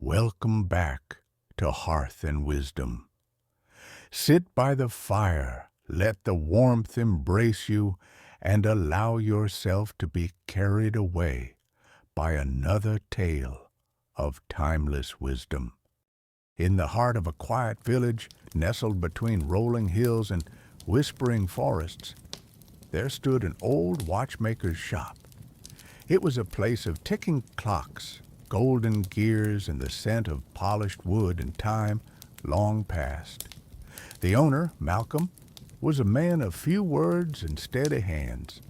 Welcome back to Hearth and Wisdom. Sit by the fire, let the warmth embrace you, and allow yourself to be carried away by another tale of timeless wisdom. In the heart of a quiet village, nestled between rolling hills and whispering forests, there stood an old watchmaker's shop. It was a place of ticking clocks, golden gears, and the scent of polished wood and time long past. The owner, Malcolm, was a man of few words and steady hands.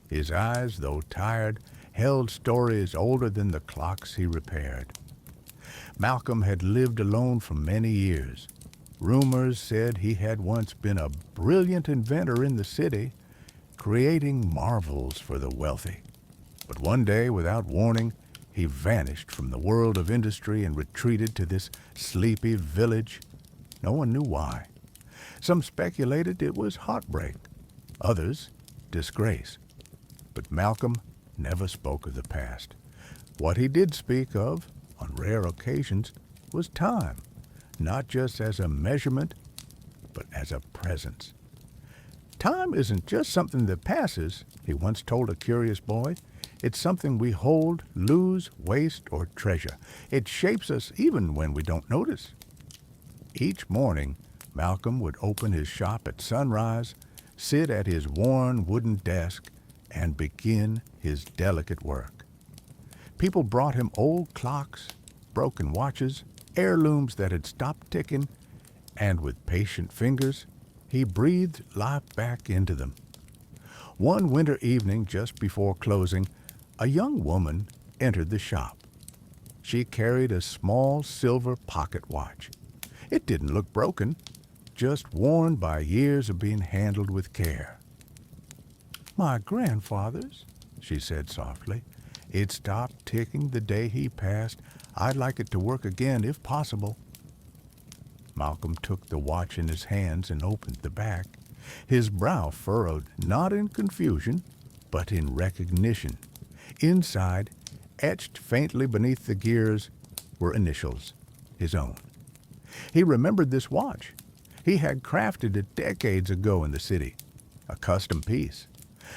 His eyes, though tired, held stories older than the clocks he repaired. Malcolm had lived alone for many years. Rumors said he had once been a brilliant inventor in the city, creating marvels for the wealthy. But one day, without warning, he vanished from the world of industry and retreated to this sleepy village. No one knew why. Some speculated it was heartbreak, others disgrace. But Malcolm never spoke of the past. What he did speak of, on rare occasions, was time, not just as a measurement, but as a presence. Time isn't just something that passes, he once told a curious boy. It's something we hold, lose, waste, or treasure. It shapes us even when we don't notice. Each morning, Malcolm would open his shop at sunrise, sit at his worn wooden desk, and begin his delicate work. People brought him old clocks, broken watches, heirlooms that had stopped ticking, and with patient fingers, he breathed life back into them. One winter evening just before closing, a young woman entered the shop. She carried a small silver pocket watch. It didn't look broken, just worn by years of being handled with care. "My grandfather's," she said softly. "It stopped ticking the day he passed. I'd like it to work again if possible." Malcolm took the watch in his hands and opened the back. His brow furrowed, not in confusion, but in recognition. Inside, etched faintly beneath the gears, were initials, his own. He remembered this watch. He had crafted it decades ago in the city, a custom piece,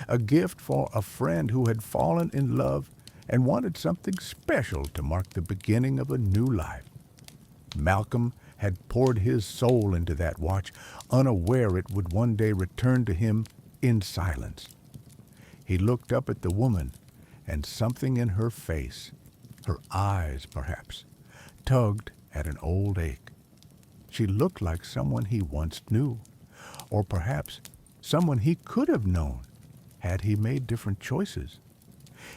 a gift for a friend who had fallen in love and wanted something special to mark the beginning of a new life. Malcolm had poured his soul into that watch, unaware it would one day return to him in silence. He looked up at the woman, and something in her face, her eyes perhaps, tugged at an old ache. She looked like someone he once knew, or perhaps someone he could have known had he made different choices.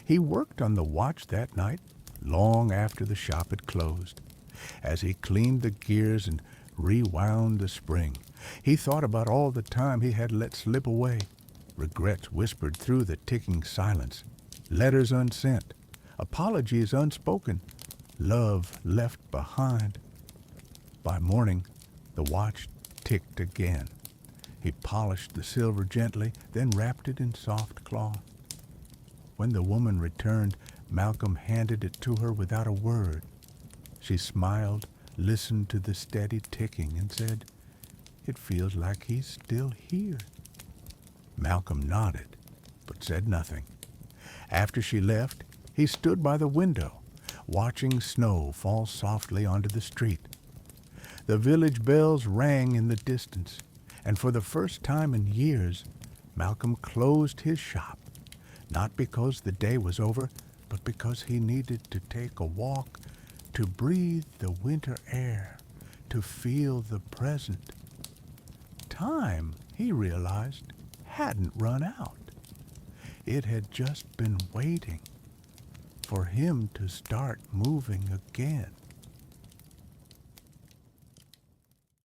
He worked on the watch that night, long after the shop had closed. As he cleaned the gears and rewound the spring, he thought about all the time he had let slip away, regrets whispered through the ticking silence, letters unsent, apologies unspoken, love left behind. By morning, the watch ticked again. He polished the silver gently, then wrapped it in soft cloth. When the woman returned, Malcolm handed it to her without a word. She smiled, listened to the steady ticking, and said, "It feels like he's still here." Malcolm nodded, but said nothing. After she left, he stood by the window, watching snow fall softly onto the street. The village bells rang in the distance, and for the first time in years, Malcolm closed his shop, not because the day was over, but because he needed to take a walk, to breathe the winter air, to feel the present. Time, he realized, hadn't run out. It had just been waiting for him to start moving again.